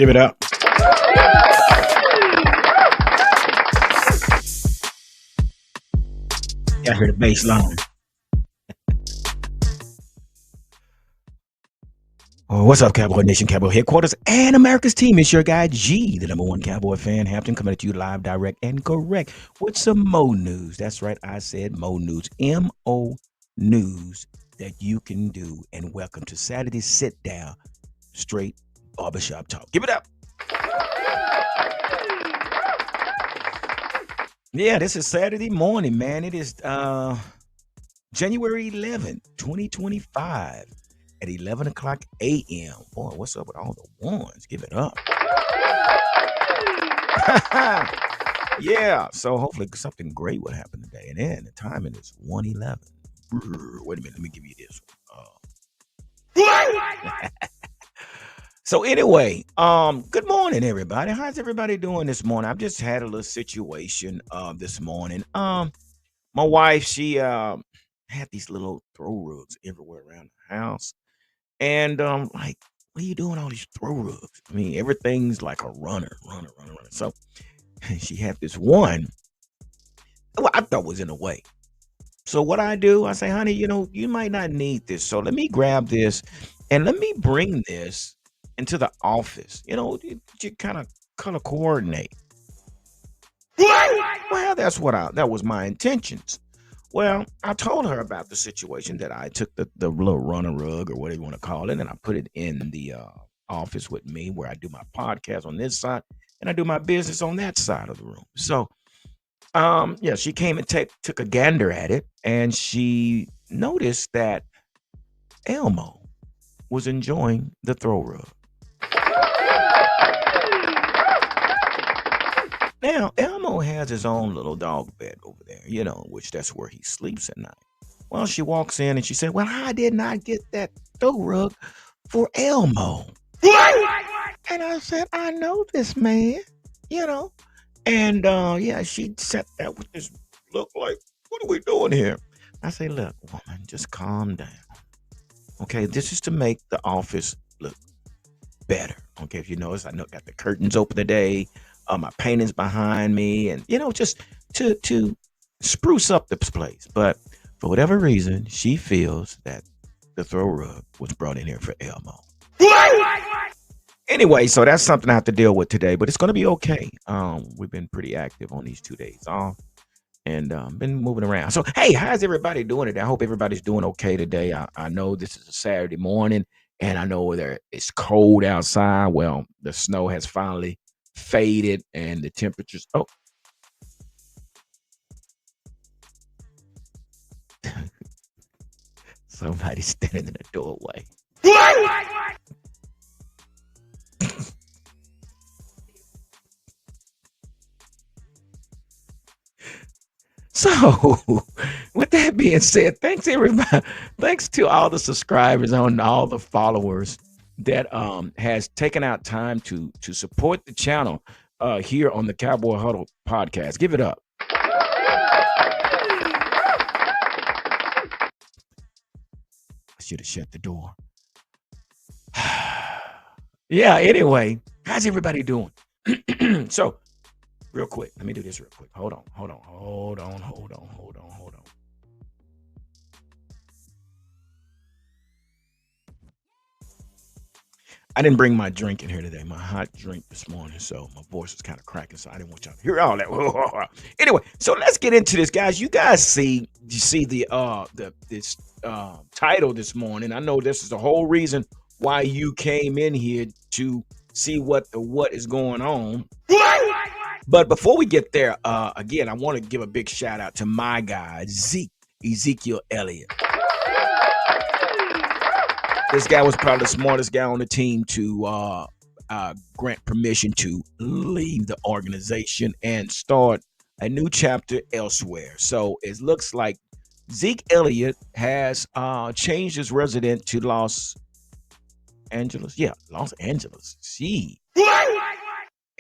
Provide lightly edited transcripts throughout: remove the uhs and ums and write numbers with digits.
Give it up. I heard the bass line. Oh, what's up, Cowboy Nation, Cowboy Headquarters, and America's team? It's your guy, G, the number one Cowboy fan, Hampton, coming at you live, direct, and correct with some Mo news. That's right, I said Mo news. M-O news that you can do. And welcome to Saturday Sit Down, straight barbershop talk. Give it up. Yeah, this is Saturday morning, man. It is January 11th, 2025 at 11 o'clock a.m. Boy, what's up with all the ones? Give it up. Yeah, so hopefully something great will happen today. And then the timing is 1:11. Wait a minute, let me give you this. So anyway, good morning, everybody. How's everybody doing this morning? I've just had a little situation this morning. My wife, she had these little throw rugs everywhere around the house. And like, what are you doing all these throw rugs? I mean, everything's like a runner. So she had this one, well, I thought was in the way. So what I do, I say, honey, you might not need this. So let me grab this and let me bring this into the office. You kind of color coordinate. Well, that was my intentions. Well, I told her about the situation that I took the little runner rug or whatever you want to call it, and I put it in the office with me where I do my podcast on this side and I do my business on that side of the room. So, yeah, she came and took a gander at it, and she noticed that Elmo was enjoying the throw rug. Now, Elmo has his own little dog bed over there, which that's where he sleeps at night. Well, she walks in and she said, well, I did not get that throw rug for Elmo. And I said, I know this man, you know. And yeah, she sat there with this look like, what are we doing here? I say, look, woman, just calm down. Okay, this is to make the office look better. Okay, if you notice, I know got the curtains open today. My paintings behind me, and just to spruce up this place. But for whatever reason, she feels that the throw rug was brought in here for Elmo. Anyway, so that's something I have to deal with today, but it's going to be okay. We've been pretty active on these 2 days off, and been moving around. So, hey, how's everybody doing today? I hope everybody's doing okay today. I know this is a Saturday morning, and I know it's cold outside. Well, the snow has finally faded, and the temperatures. Oh, somebody's standing in the doorway. So, with that being said, thanks everybody. Thanks to all the subscribers and all the followers that has taken out time to support the channel here on the Cowboy Huddle podcast. Give it up. I should have shut the door. Yeah, anyway, how's everybody doing? So, real quick, let me do this real quick. Hold on. I didn't bring my drink in here today, my hot drink this morning, so my voice is kind of cracking, so I didn't want y'all to hear all that. Anyway, so let's get into this, guys. You guys see the this title this morning. I know this is the whole reason why you came in here to see what is going on. But before we get there, again, I want to give a big shout out to my guy, Ezekiel Elliott. This guy was probably the smartest guy on the team to grant permission to leave the organization and start a new chapter elsewhere. So it looks like Zeke Elliott has changed his residence to Los Angeles. Yeah, Los Angeles. See.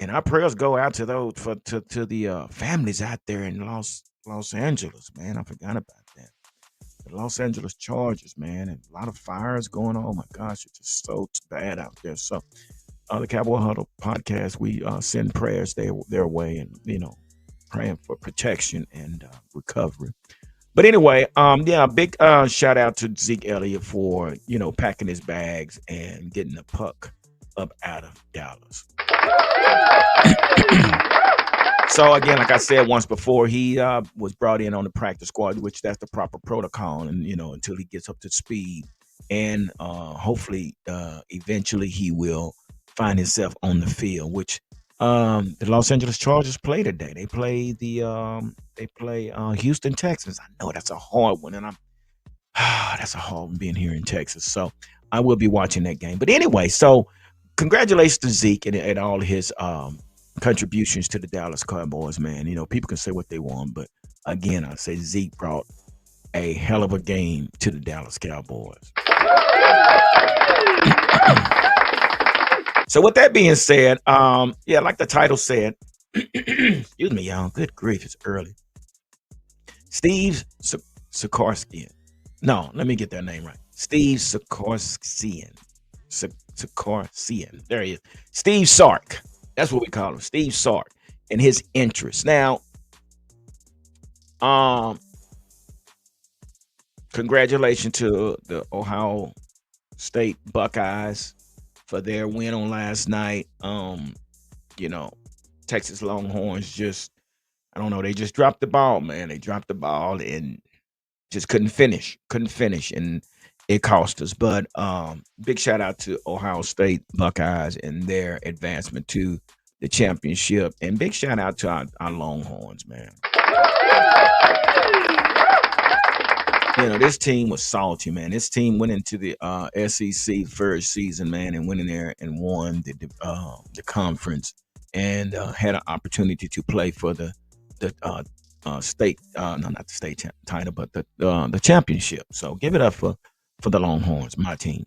And our prayers go out to those to the families out there in Los Angeles, man. I forgot about that. The Los Angeles Chargers, man, and a lot of fires going on. Oh my gosh, it's just so bad out there. So the Cowboy Huddle podcast, we send prayers their way, and praying for protection and recovery. But anyway, yeah, big shout out to Zeke Elliott for packing his bags and getting the puck up out of Dallas. So again, like I said once before, he was brought in on the practice squad, which that's the proper protocol, and until he gets up to speed, and hopefully, eventually he will find himself on the field. Which the Los Angeles Chargers play today. They play Houston Texans. I know that's a hard one, and that's a hard one being here in Texas. So I will be watching that game. But anyway, so congratulations to Zeke and all his contributions to the Dallas Cowboys, man. People can say what they want, but again, I say Zeke brought a hell of a game to the Dallas Cowboys. So with that being said, yeah, like the title said, excuse me, y'all. Good grief, it's early. Steve Sarkisian. No, let me get that name right. Steve Sarkisian. Sarkisian. There he is. Steve Sark. That's what we call him. Steve Sark and his interests. Now, congratulations to the Ohio State Buckeyes for their win on last night. Texas Longhorns just, I don't know, they just dropped the ball, man. They dropped the ball and just couldn't finish, and it cost us. But big shout out to Ohio State Buckeyes and their advancement to the championship, and big shout out to our Longhorns, man. This team was salty, man. This team went into the SEC first season, man, and went in there and won the conference, and had an opportunity to play for the state, no, not the state title, but the championship. So give it up for the Longhorns, my team.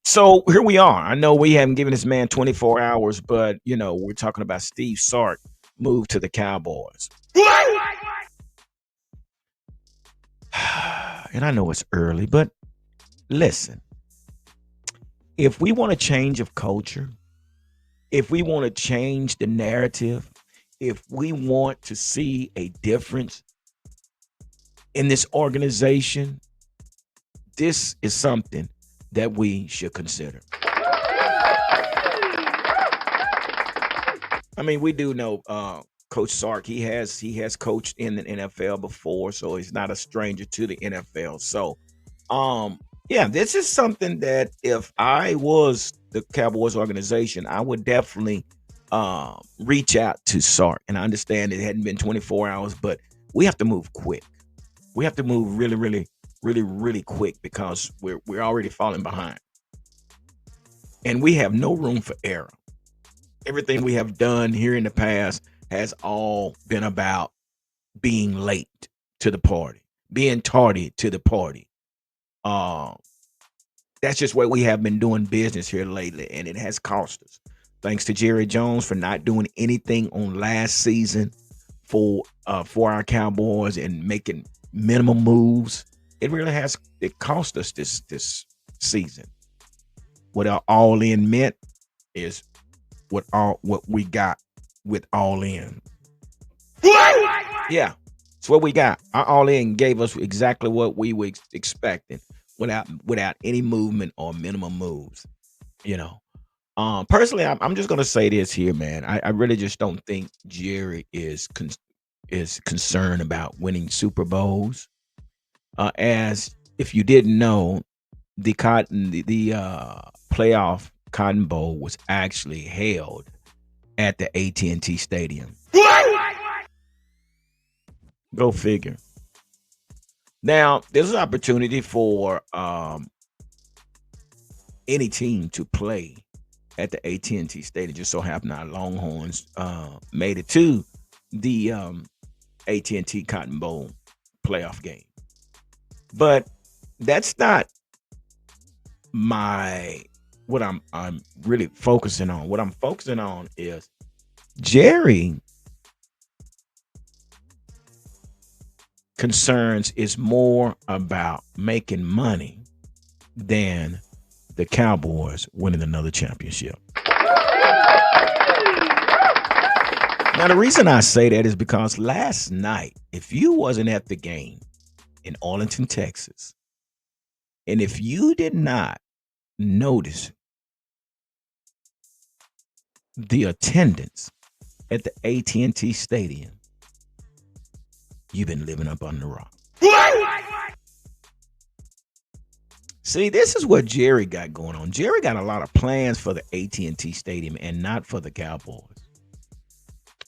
So here we are. I know we haven't given this man 24 hours, but we're talking about Steve Sark moved to the Cowboys. And I know it's early, but listen, if we want a change of culture, if we want to change the narrative, if we want to see a difference in this organization, this is something that we should consider. I mean, we do know Coach Sark. He has coached in the NFL before, so he's not a stranger to the NFL. So, yeah, this is something that if I was the Cowboys organization, I would definitely reach out to Sark. And I understand it hadn't been 24 hours, but we have to move quick. We have to move really, really, really, really quick because we're already falling behind, and we have no room for error. Everything we have done here in the past has all been about being late to the party, being tardy to the party. That's just what we have been doing business here lately, and it has cost us. Thanks to Jerry Jones for not doing anything on last season for our Cowboys and making minimum moves. It cost us this season. What our all in meant is what we got with all in. Yeah, it's what we got. Our all in gave us exactly what we were expecting without any movement or minimum moves. Personally, I'm just gonna say this here, man. I really just don't think Jerry is concerned about winning Super Bowls. As if you didn't know, the playoff Cotton Bowl was actually held at the AT&T Stadium. Go figure. Now, there's an opportunity for any team to play at the AT&T Stadium. Just so happened our Longhorns made it to the AT&T Cotton Bowl playoff game. But that's not what I'm really focusing on. What I'm focusing on is Jerry concerns is more about making money than the Cowboys winning another championship. Now, the reason I say that is because last night, if you wasn't at the game in Arlington, Texas, and if you did not notice the attendance at the AT&T Stadium, you've been living up under the rock. See, this is what Jerry got going on. Jerry got a lot of plans for the AT&T Stadium and not for the Cowboys.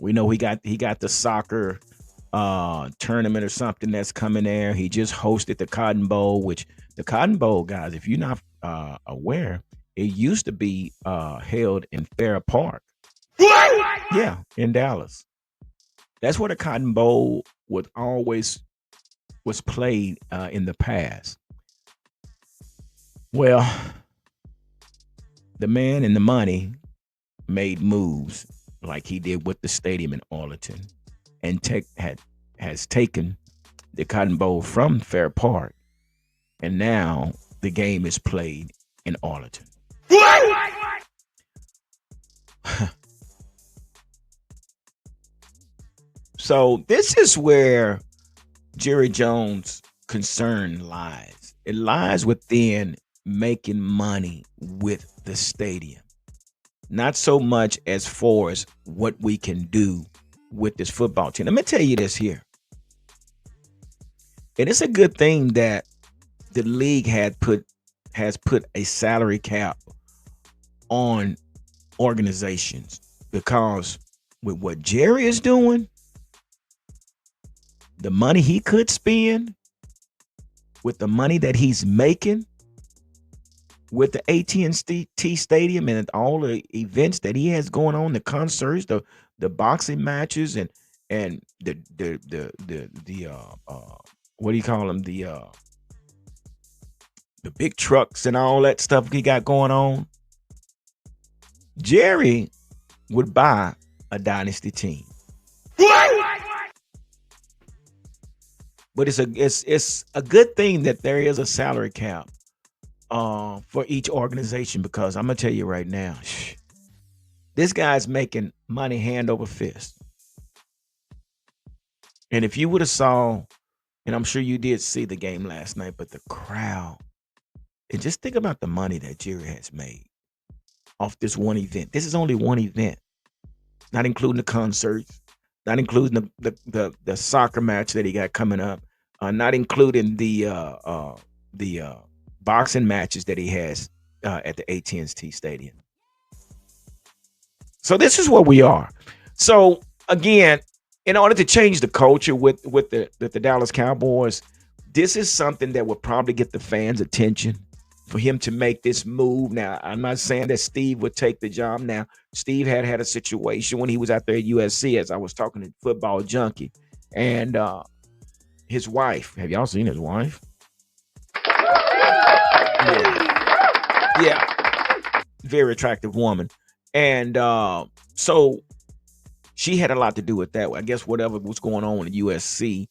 We know he got the soccer tournament or something that's coming there. He just hosted the Cotton Bowl, which the Cotton Bowl, guys, if you're not aware, it used to be held in Fair Park. Yeah, in Dallas. That's where the Cotton Bowl was played in the past. Well, the man and the money made moves like he did with the stadium in Arlington, and has taken the Cotton Bowl from Fair Park, and now the game is played in Arlington. So this is where Jerry Jones' concern lies. It lies within making money with the stadium, not so much as far as what we can do with this football team. Let me tell you this here. And it's a good thing that the league has put a salary cap on organizations, because with what Jerry is doing, the money he could spend, with the money that he's making with the AT&T Stadium and all the events that he has going on, the concerts, the boxing matches, and the what do you call them, the big trucks and all that stuff he got going on. Jerry would buy a dynasty team. But it's a good thing that there is a salary cap for each organization, because I'm gonna tell you right now, this guy's making money hand over fist. And if you would have saw, and I'm sure you did see the game last night, but the crowd, and just think about the money that Jerry has made off this one event. This is only one event, not including the concerts, not including the soccer match that he got coming up, not including the boxing matches that he has at the AT&T Stadium. So this is where we are. So again, in order to change the culture with the Dallas Cowboys, this is something that will probably get the fans' attention for him to make this move. Now, I'm not saying that Steve would take the job. Now, Steve had a situation when he was out there at USC, as I was talking to Football Junkie, and his wife. Have y'all seen his wife? Yeah, very attractive woman, and so she had a lot to do with that. I guess whatever was going on at USC,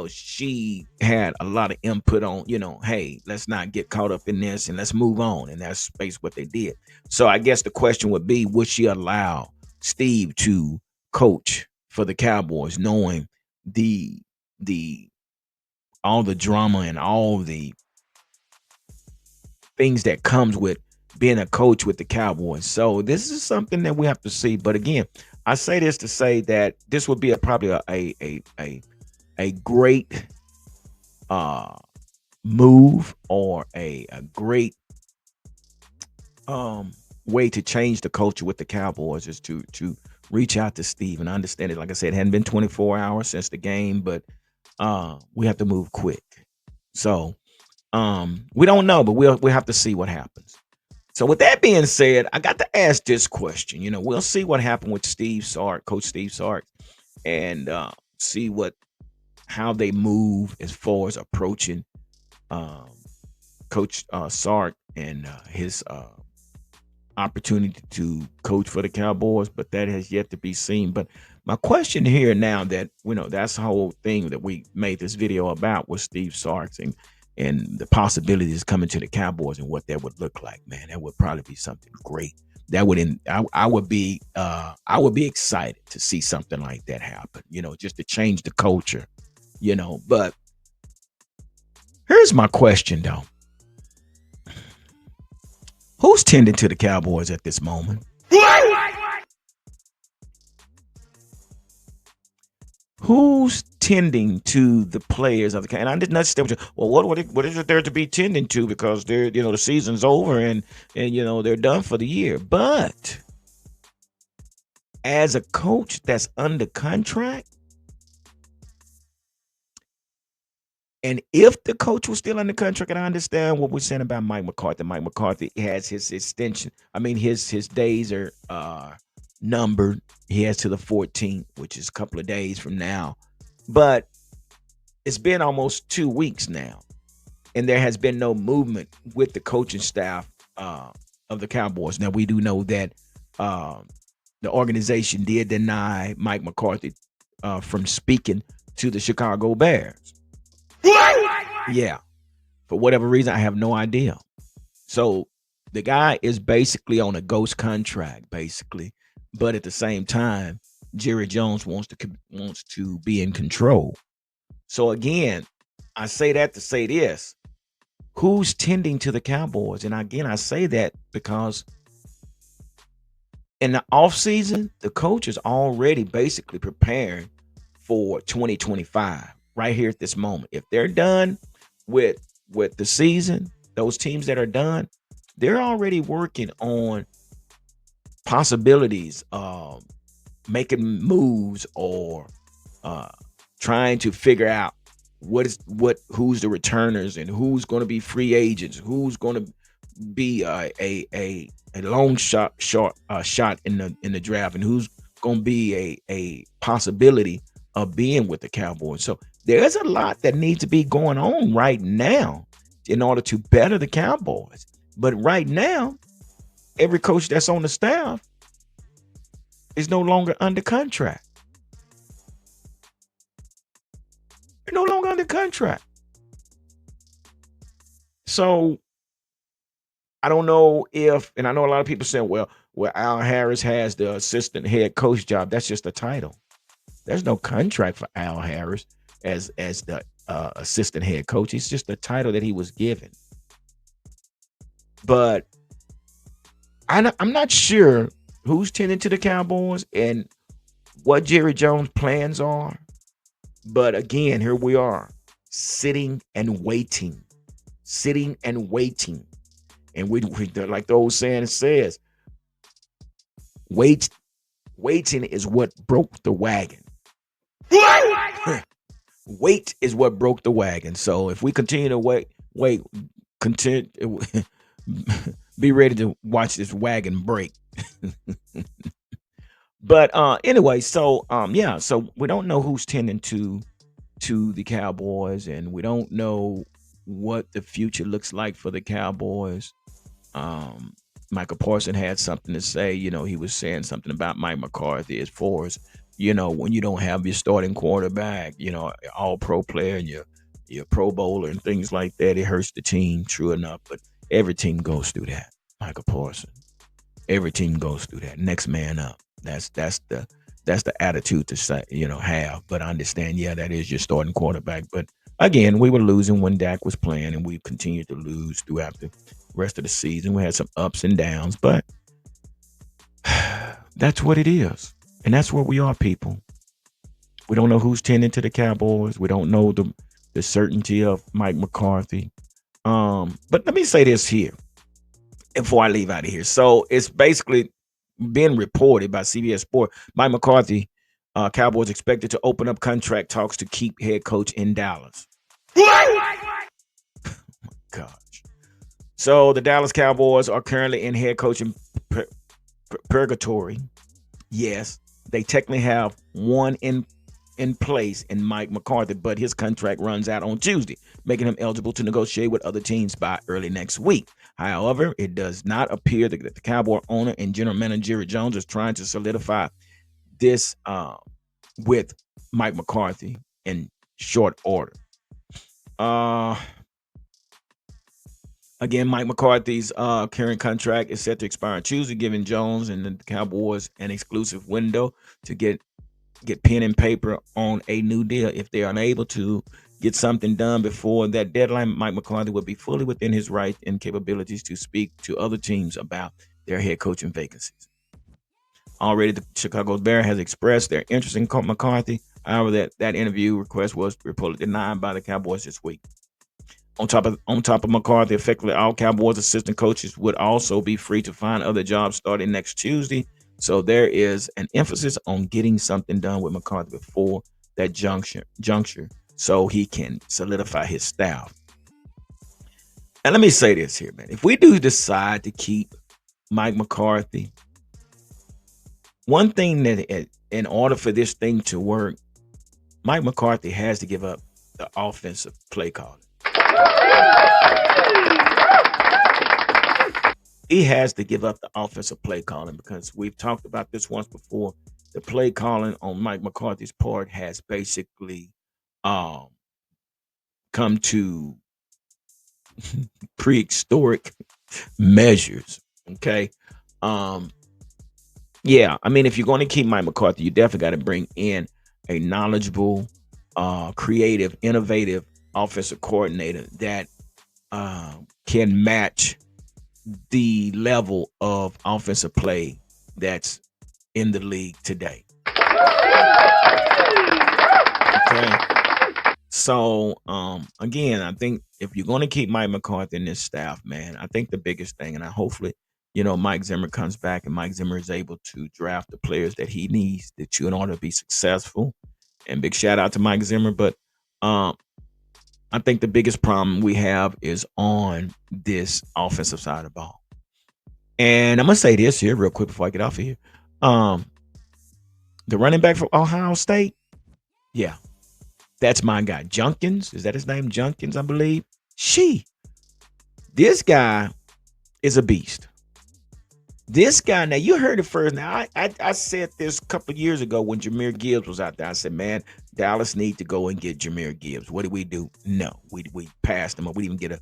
she had a lot of input on, hey, let's not get caught up in this and let's move on. And that's basically what they did. So I guess the question would be, would she allow Steve to coach for the Cowboys, knowing the all the drama and all the things that comes with being a coach with the Cowboys? So this is something that we have to see. But again, I say this to say that this would be probably a great move, or a great way to change the culture with the Cowboys, is to reach out to Steve. And I understand it. Like I said, it hadn't been 24 hours since the game, but we have to move quick. So we don't know, but we'll have to see what happens. So with that being said, I got to ask this question. We'll see what happened with Coach Steve Sark, and see how they move as far as approaching Coach Sark and his opportunity to coach for the Cowboys. But that has yet to be seen. But my question here now, that that's the whole thing that we made this video about, was Steve Sark, and the possibilities coming to the Cowboys and what that would look like, man, that would probably be something great. That would I would be excited to see something like that happen, just to change the culture. But here's my question though. Who's tending to the Cowboys at this moment? Who's tending to the players of the and I didn't understand well, what is it there to be tending to, because they're the season's over, and they're done for the year. But as a coach that's under contract, and if the coach was still under contract, and I understand what we're saying about Mike McCarthy. Mike McCarthy has his extension. I mean, his days are numbered. He has to the 14th, which is a couple of days from now. But it's been almost 2 weeks now, and there has been no movement with the coaching staff of the Cowboys. Now, we do know that the organization did deny Mike McCarthy from speaking to the Chicago Bears. Yeah, for whatever reason, I have no idea. So the guy is basically on a ghost contract, basically, but at the same time, Jerry Jones wants to be in control. So again, I say that to say this: who's tending to the Cowboys? And again, I say that because in the offseason, the coach is already basically preparing for 2025 right here at this moment. If they're done with the season, those teams that are done, they're already working on possibilities of making moves, or uh, trying to figure out who's the returners, and who's going to be free agents, who's going to be a long shot in the draft, and who's going to be a possibility of being with the Cowboys. So there's a lot that needs to be going on right now in order to better the Cowboys. But right now, every coach that's on the staff is no longer under contract. They're no longer under contract. So I don't know if, and I know a lot of people saying, well, Al Harris has the assistant head coach job. That's just a title. There's no contract for Al Harris as the assistant head coach. It's just a title that he was given. But I'm not sure who's tending to the Cowboys and what Jerry Jones' plans are. But again, here we are, sitting and waiting, sitting and waiting. And we like the old saying says, waiting is what broke the wagon. Wait is what broke the wagon. So if we continue to wait, continue, be ready to watch this wagon break. But anyway, so yeah, so we don't know who's tending to the Cowboys, and we don't know what the future looks like for the Cowboys. Michael Parson had something to say. He was saying something about Mike McCarthy as far as, when you don't have your starting quarterback, all pro player, and your pro bowler and things like that, it hurts the team. True enough, but every team goes through that. Michael Parson. Every team goes through that. Next man up. That's the attitude to say, have. But I understand, yeah, that is your starting quarterback. But again, we were losing when Dak was playing, and we continued to lose throughout the rest of the season. We had some ups and downs, but that's what it is. And that's where we are, people. We don't know who's tending to the Cowboys. We don't know the certainty of Mike McCarthy. But let me say this here before I leave out of here. So it's basically been reported by CBS Sport. Mike McCarthy, Cowboys expected to open up contract talks to keep head coach in Dallas. Gosh. So the Dallas Cowboys are currently in head coaching purgatory. Yes, they technically have one in place in Mike McCarthy, but his contract runs out on Tuesday, making him eligible to negotiate with other teams by early next week. However, it does not appear that the Cowboy owner and general manager Jerry Jones is trying to solidify this with Mike McCarthy in short order. Again, Mike McCarthy's current contract is set to expire on Tuesday, giving Jones and the Cowboys an exclusive window to get pen and paper on a new deal. If they are unable to get something done before that deadline, Mike McCarthy will be fully within his right and capabilities to speak to other teams about their head coaching vacancies. Already, the Chicago Bears has expressed their interest in McCarthy. However, that interview request was reportedly denied by the Cowboys this week. On top of McCarthy, effectively all Cowboys assistant coaches would also be free to find other jobs starting next Tuesday. So there is an emphasis on getting something done with McCarthy before that juncture, so he can solidify his staff. And let me say this here, man. If we do decide to keep Mike McCarthy, one thing that in order for this thing to work, Mike McCarthy has to give up the offensive play calling. He has to give up the offensive play calling because we've talked about this once before. The play calling on Mike McCarthy's part has basically um, come to prehistoric measures. Okay. Um, yeah, I mean, if you're going to keep Mike McCarthy, you definitely got to bring in a knowledgeable, creative, innovative offensive coordinator that can match the level of offensive play that's in the league today. Okay. So again, I think if you're going to keep Mike McCarthy in this staff, man, I think the biggest thing, and I hopefully, Mike Zimmer comes back and Mike Zimmer is able to draft the players that he needs in order to be successful. And big shout out to Mike Zimmer. But um, I think the biggest problem we have is on this offensive side of the ball. And I'm gonna say this here real quick before I get off of here. Um, the running back from Ohio State, yeah, that's my guy. Junkins, is that his name? Junkins, I believe. This guy is a beast. This guy, now you heard it first. Now I said this a couple of years ago when Jahmyr Gibbs was out there. I said, man, Dallas need to go and get Jahmyr Gibbs. What did we do? No, we passed him up. We didn't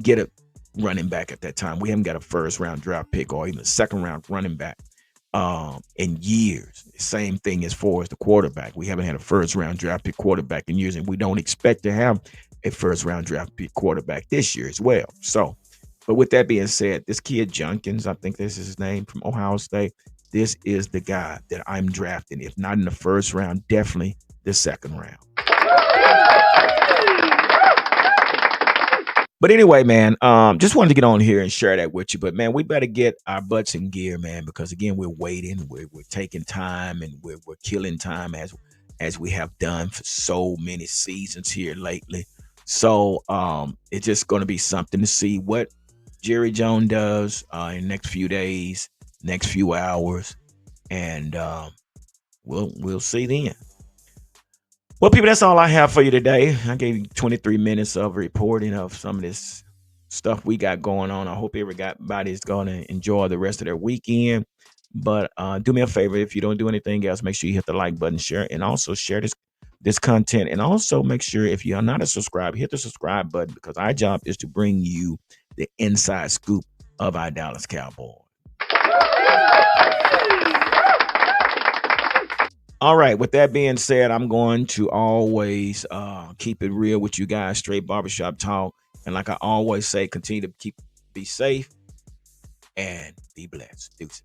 get a running back at that time. We haven't got a first round draft pick or even a second round running back in years. Same thing as far as the quarterback. We haven't had a first round draft pick quarterback in years, and we don't expect to have a first round draft pick quarterback this year as well. So, but with that being said, this kid Junkins, I think this is his name, from Ohio State. This is the guy that I'm drafting. If not in the first round, definitely the second round. But anyway, man, just wanted to get on here and share that with you. But man, we better get our butts in gear, man, because again, we're waiting, we're taking time, and we're killing time as we have done for so many seasons here lately. So it's just going to be something to see what Jerry Jones does in the next few days, next few hours, and we'll see then. Well, people, that's all I have for you today. I gave you 23 minutes of reporting of some of this stuff we got going on. I hope everybody's going to enjoy the rest of their weekend. But do me a favor, if you don't do anything else, make sure you hit the like button, share, and also share this content. And also make sure, if you are not a subscriber, hit the subscribe button, because our job is to bring you the inside scoop of our Dallas Cowboys. All right. With that being said, I'm going to always keep it real with you guys, straight barbershop talk. And like I always say, continue to be safe and be blessed. Deuces.